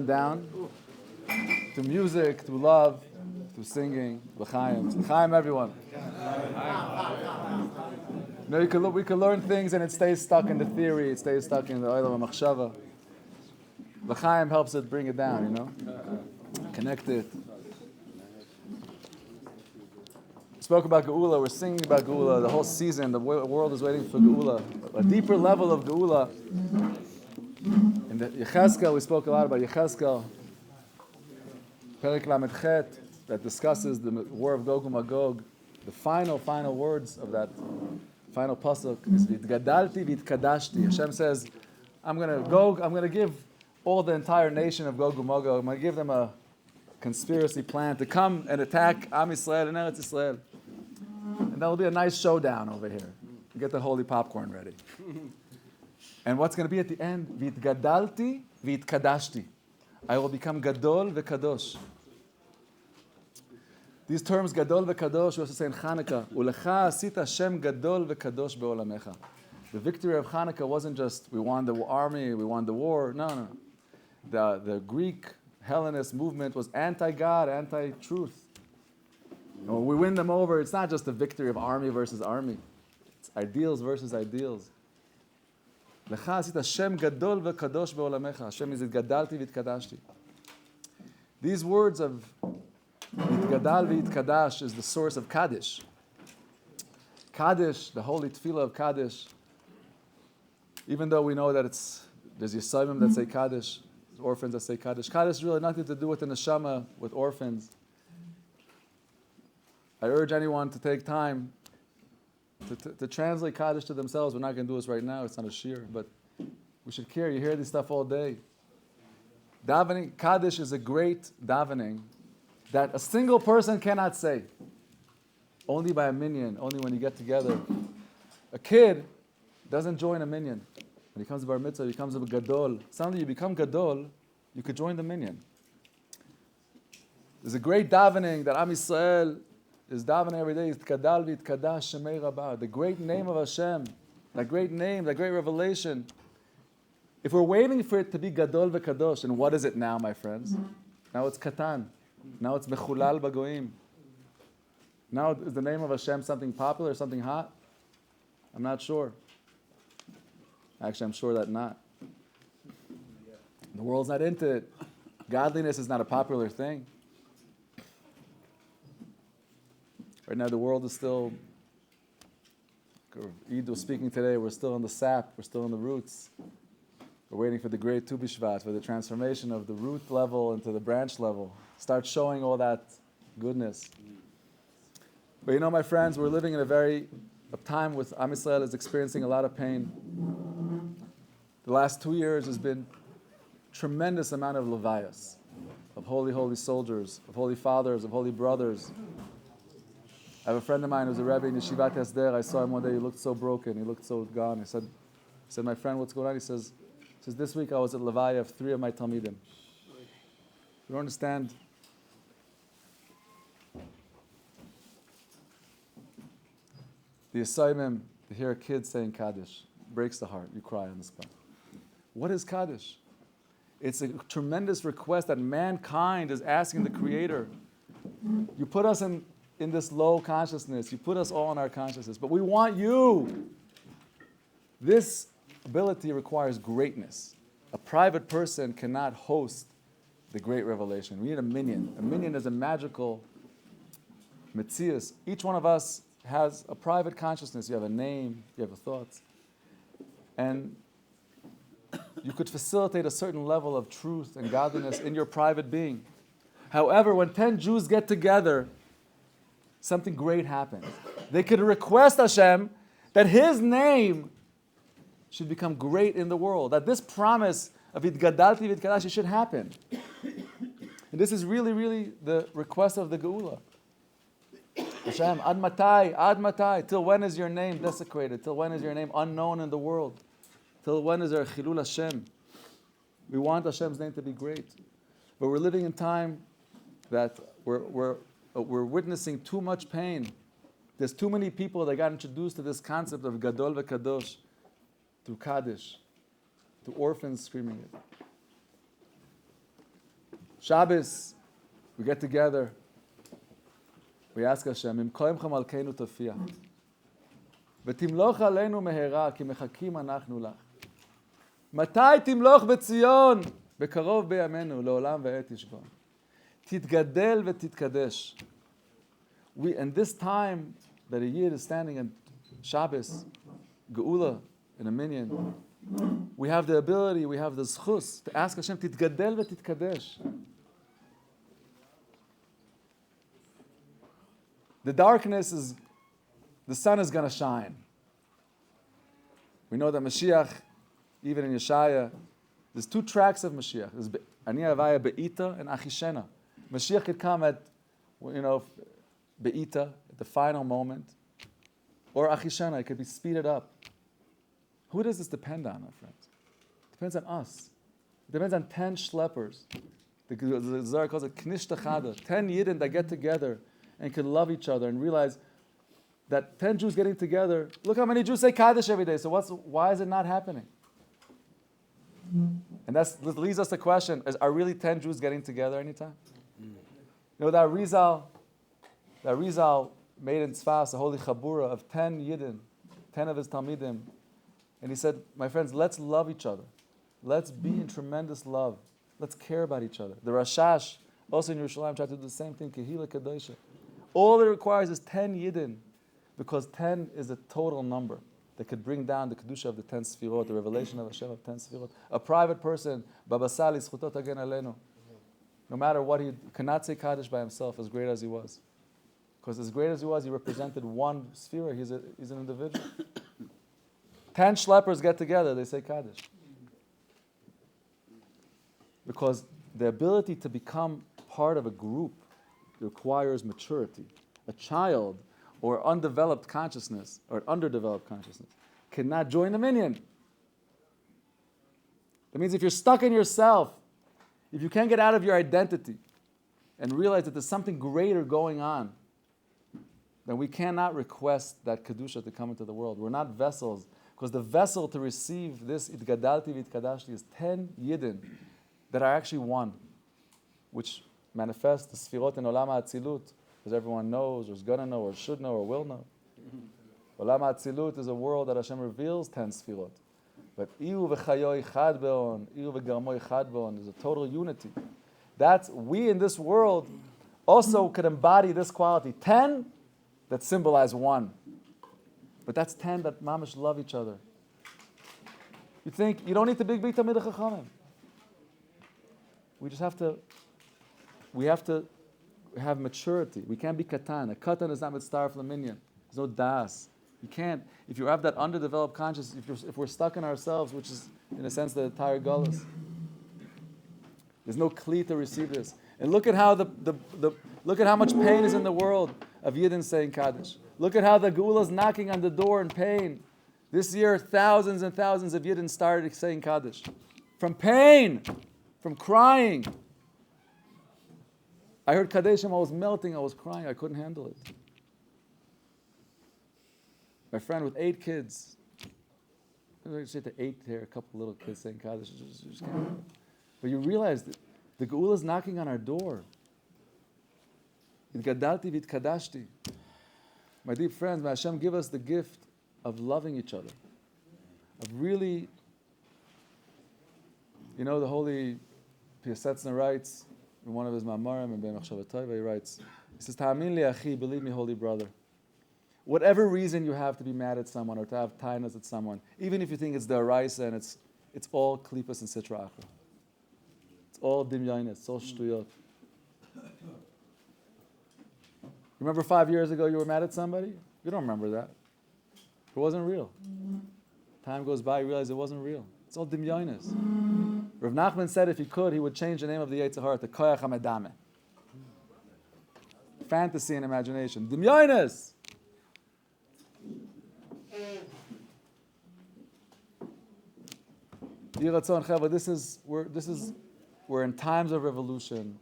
down to music, to love, to singing, l'chaim. L'chaim, everyone. You know, we can learn things and it stays stuck in the theory, it stays stuck in the olam ha'machshava. L'chaim helps it bring it down, you know? Connect it. We spoke about Gula, we're singing about Gula, the whole season, the world is waiting for Gula. A deeper level of Gula. In the Yechezkel, we spoke a lot about Yechezkel. Perek Lamed Chet, that discusses the war of Gog and Magog. The final words of that final pasuk is V'itgadalti v'itkadashti. Hashem says, I'm going to give all the entire nation of Gog and Magog, I'm going to give them a conspiracy plan to come and attack Am Yisrael and Eretz Yisrael. And that will be a nice showdown over here. Get the holy popcorn ready. And what's going to be at the end? V'itgadalti v'itkadashti. I will become gadol v'kadosh. These terms, gadol v'kadosh, we also say in Chanukah, Ulecha asita Shem gadol v'kadosh be'olamecha. The victory of Chanukah wasn't just we won the army, we won the war. No. The Greek Hellenist movement was anti-God, anti-truth. And when we win them over, it's not just a victory of army versus army. It's ideals versus ideals. Lecha asita Shem gadol v'kadosh be'olamecha. Hashem is gadalti v'itkadashti. These words of Yitgadal v'yitkadash is the source of Kaddish. Kaddish, the holy tefillah of Kaddish, even though we know that there's Yisayimim that say Kaddish, there's orphans that say Kaddish. Kaddish really nothing to do with the neshama, with orphans. I urge anyone to take time to translate Kaddish to themselves. We're not going to do this right now, it's not a shir, but we should care. You hear this stuff all day. Davening, Kaddish is a great davening that a single person cannot say. Only by a minion, only when you get together. A kid doesn't join a minion. When he comes to bar mitzvah, he becomes a gadol. Suddenly you become gadol, you could join the minion. There's a great davening that Am Yisrael is davening every day. Yitkadal v'yitkadash shemei rabah. The great name of Hashem, that great name, that great revelation. If we're waiting for it to be gadol v'kadosh, and what is it now, my friends? Now it's katan. Now it's mechulal bagoim. Now is the name of Hashem something popular, something hot? I'm not sure. Actually, I'm sure that not. The world's not into it. Godliness is not a popular thing. Right now, the world is still. Eid was speaking today. We're still in the sap. We're still in the roots. We're waiting for the great Tu B'Shvat, for the transformation of the root level into the branch level. Start showing all that goodness. But you know, my friends, we're living in a time with Am Yisrael is experiencing a lot of pain. The last 2 years has been tremendous amount of levayas, of holy soldiers, of holy fathers, of holy brothers. I have a friend of mine who's a Rebbe in Yeshivat Hesder. I saw him one day, he looked so broken, he looked so gone. I said, my friend, what's going on? He says, this week I was at levaya of 3 of my Talmidim. You don't understand. The assignment to hear a kid saying Kaddish breaks the heart. You cry on the spot. What is Kaddish? It's a tremendous request that mankind is asking the Creator. You put us in this low consciousness. You put us all in our consciousness. But we want you. This ability requires greatness. A private person cannot host the great revelation. We need a minion. A minion is a magical metzius. Each one of us has a private consciousness. You have a name, you have a thoughts. And you could facilitate a certain level of truth and godliness in your private being. However, when 10 Jews get together, something great happens. They could request Hashem that His name should become great in the world. That this promise of Yitgadalti v'Yitkadash should happen. And this is really, really the request of the Gula. Hashem, ad matai, till when is your name desecrated? Till when is your name unknown in the world? Till when is there chilul Hashem? We want Hashem's name to be great. But we're living in time that we're witnessing too much pain. There's too many people that got introduced to this concept of Gadol v'Kadosh through Kaddish, to orphans screaming it. Shabbos, we get together. We ask Hashem, Im koimcha malkeinu tafia. ותמלוך עלינו מהרה, כי מחכים אנחנו לך. מתי תמלוך בציון? בקרוב בימינו, לעולם ועת ישכון. תתגדל ותתקדש. And this time that a Yid is standing in Shabbos, Gula, in a Minion, we have the ability, we have the zchus to ask Hashem, תתגדל ותתקדש. The darkness is, the sun is going to shine. We know that Mashiach, even in Yeshaya, there's two tracks of Mashiach. There's Ani Avaya Be'ita and Achishena. Mashiach could come at, Be'ita, at the final moment, or Achishena, it could be speeded up. Who does this depend on, my friends? It depends on us. It depends on 10 schleppers. The Zohar calls it Knish Techada, 10 Yidden that get together and can love each other and realize that 10 Jews getting together, look how many Jews say Kaddish every day, so why is it not happening? And that leads us to the question, are really 10 Jews getting together anytime? That Rizal made in Tzfas a holy chabura of 10 Yidden, 10 of his Talmidim, and he said, my friends, let's love each other. Let's be in tremendous love. Let's care about each other. The Rashash, also in Yerushalayim, tried to do the same thing, Kehila Kadosha. All it requires is 10 Yidden, because 10 is a total number that could bring down the Kedusha of the 10 Sfirot, the revelation of Hashem of 10 Sfirot. A private person, Babasali, Zchutot Hagen Aleinu, no matter what, he cannot say Kaddish by himself, as great as he was. Because as great as he was, he represented one Sfira, he's an individual. 10 schleppers get together, they say Kaddish. Because the ability to become part of a group requires maturity. A child or undeveloped consciousness or underdeveloped consciousness cannot join the Minion. That means if you're stuck in yourself, if you can't get out of your identity and realize that there's something greater going on, then we cannot request that Kedusha to come into the world. We're not vessels, because the vessel to receive this Itgadalti V'Itkadashti is 10 Yidden that are actually one, which manifest the Sfirot in Olam HaAtzilut, as everyone knows, or is going to know, or should know, or will know. Olam HaAtzilut is a world that Hashem reveals 10 Sfirot. But Iu v'chayoi chad be'on, Iu v'garmoi chad be'on is a total unity. That's, we in this world also could embody this quality. 10 that symbolize one. But that's 10 that mamish love each other. You think, you don't need to big Talmidei Chachamim. We just have to have maturity. We can't be katan. A katan is not mitzvah for the Minion. There's no das. You can't, if you have that underdeveloped consciousness, if we're stuck in ourselves, which is in a sense the entire gullus, there's no kli to receive this. And look at how look at how much pain is in the world of Yidden saying Kaddish. Look at how the Gula is knocking on the door in pain. This year, thousands and thousands of Yidden started saying Kaddish. From pain, from crying. I heard Kadeshim, I was melting, I was crying, I couldn't handle it. My friend with 8 kids. I said to 8 here, a couple little kids saying Kaddish. Just can't. But you realize that the Geula is knocking on our door. Itgadalti v'Itkadashti. My dear friends, may Hashem give us the gift of loving each other. Of really, the holy Piasetzner writes, in one of his Ma'amarim, in Be'em Achshavat Tova, he writes, he says, Ta'amin li achi, believe me, holy brother. Whatever reason you have to be mad at someone or to have tainus at someone, even if you think it's the Araisa and it's all klipas and sitra achra. It's all dimyanis, it's all shtuyot. Remember 5 years ago you were mad at somebody? You don't remember that. It wasn't real. Time goes by, you realize it wasn't real. It's all dimyanis. Rav Nachman said if he could, he would change the name of the Yetzer Hara to Koyach HaMedameh. Fantasy and imagination. Dimyanis! We're in times of revolution.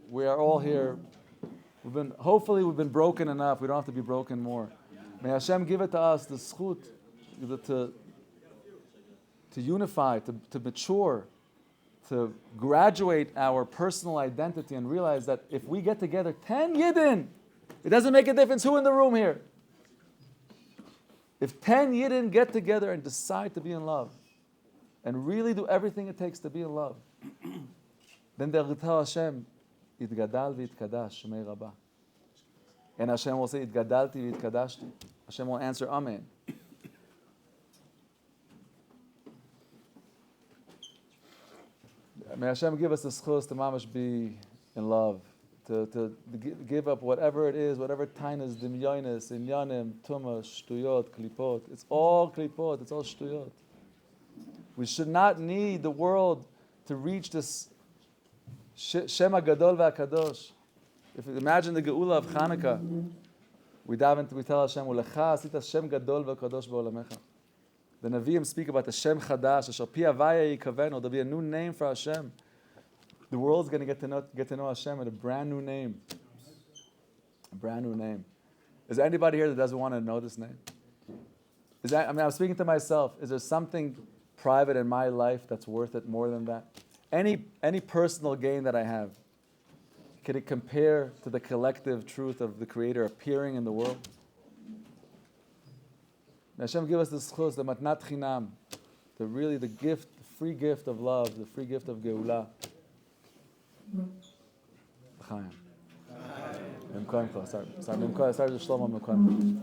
We are all here. Hopefully we've been broken enough. We don't have to be broken more. May Hashem give it to us the zchut to unify, to mature, to graduate our personal identity and realize that if we get together 10 Yidden, it doesn't make a difference who in the room here. If 10 Yidden get together and decide to be in love and really do everything it takes to be in love, then they'll tell Hashem, Itgadal v'Itkadash, Shemei Rabbah. And Hashem will say, Itgadalti v'Itkadashti. Hashem will answer, Amen. May Hashem give us the schus to mamash be in love, to give up whatever it is, whatever tainas, dimyonis, inyanim, tumah, shtuyot, klipot. It's all klipot, it's all shtuyot. We should not need the world to reach this Shema Gadol v'Akadosh. If you imagine the Gula of Chanukah, we tell Hashem, Ulecha asita Shem Gadol v'Akadosh ba'olamecha. The Nevi'im speak about the Shem Chadash, Asher pi Havaya yikavenu. There'll be a new name for Hashem. The world's going to get to know Hashem with a brand new name. A brand new name. Is there anybody here that doesn't want to know this name? I'm speaking to myself. Is there something private in my life that's worth it more than that? Any personal gain that I have, can it compare to the collective truth of the Creator appearing in the world? May Hashem give us the schus, the matnat chinam, the gift, the free gift of love, the free gift of Gula. Chaim. Sorry, the Shlomo Mekon.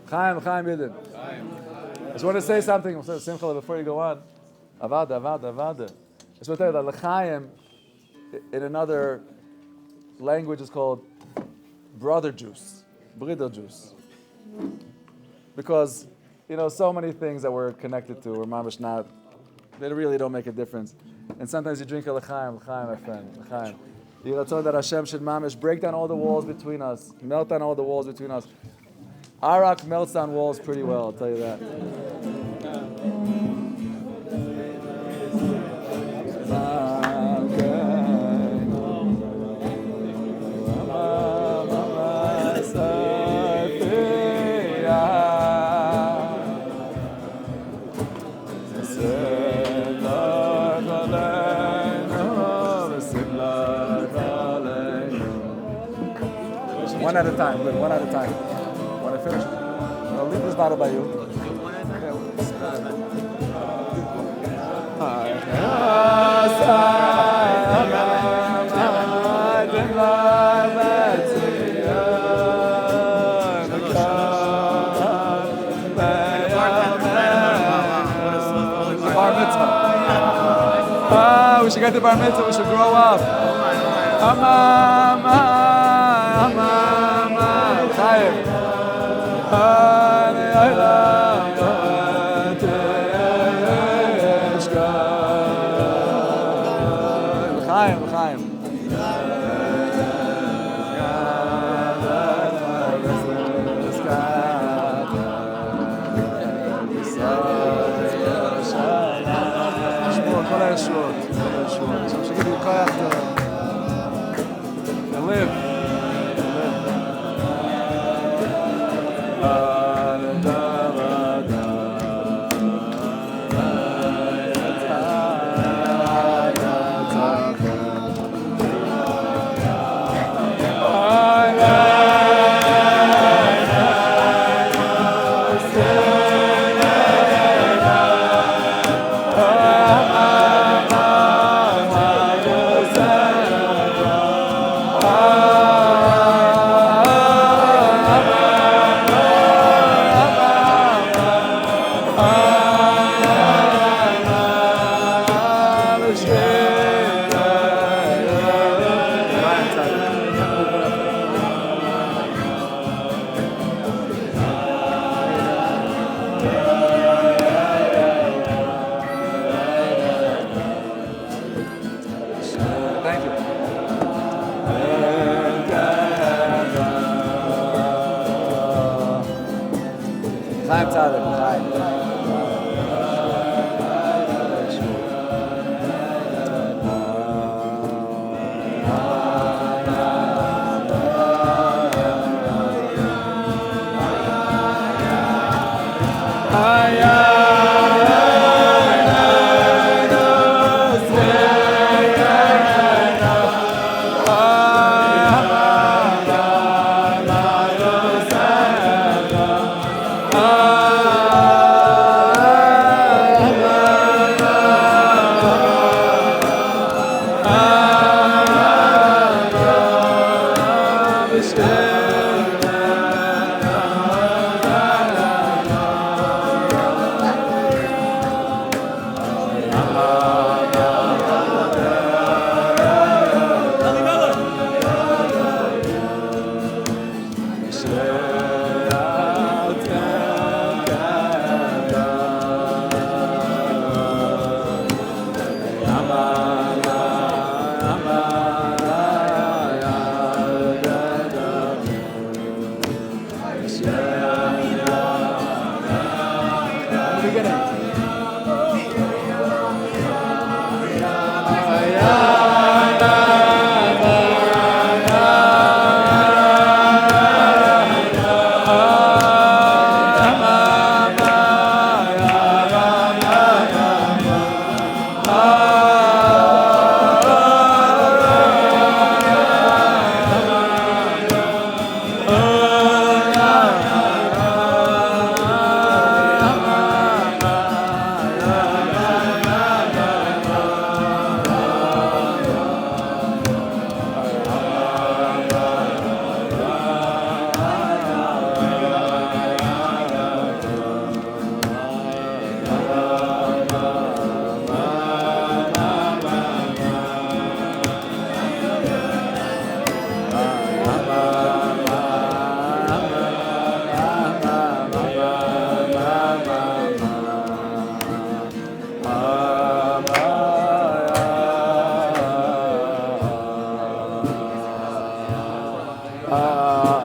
Chaim Yidin. I just want to say something, Simcha, before you go on. Avada. I just want to tell you that L'chaim, in another language, is called brother juice, bridal juice. Because, so many things that we're connected to, we're mamish not, they really don't make a difference. And sometimes you drink a l'chaim, my friend, l'chaim. You know, that Hashem should mamish break down all the walls between us, melt down all the walls between us. Arak melts down walls pretty well, I'll tell you that. One at a time, good, one at a time. Want to finish? I'll leave this bottle by you. Bar mitzvah. We should get the bar mitzvah, we should grow up.